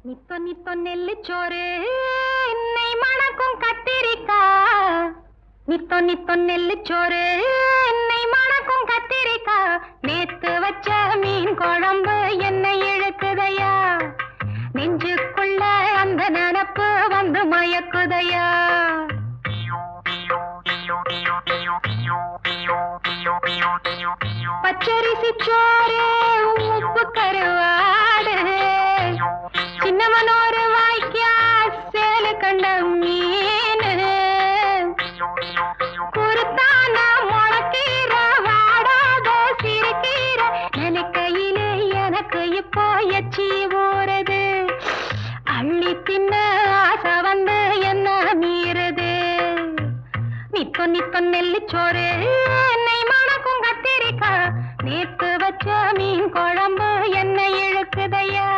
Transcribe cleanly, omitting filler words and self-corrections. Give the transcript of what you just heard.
நித்தோ நித்தோ நெல்லுச்சோறு நெய் மணக்கும் கத்திரிக்கா. நித்தோ நித்தோ நெல்லுச்சோறு நெய் மணக்கும் கத்திரிக்கா. நேத்து வச்ச மீன் குழம்பு என்னை இழுக்குதையா. நெஞ்சுக்குள்ள அந்த நினப்பு வந்து மயக்குதையா. பச்சரிசி சோறு உப்பு கருவாடு. சின்னமனோரு வாய்க்கா சேலு கண்ட மீன். குருத்தான முளக்கீர வாடாத சிறுகீர. நினைக்கையிலே எனக்கு இப்போ எச்சி ஊறுது. அள்ளி தின்ன ஆசை வந்து என்ன மீறுது. நித்தோ நித்தோ நெல்லுச்சோறு நெய் மணக்கும்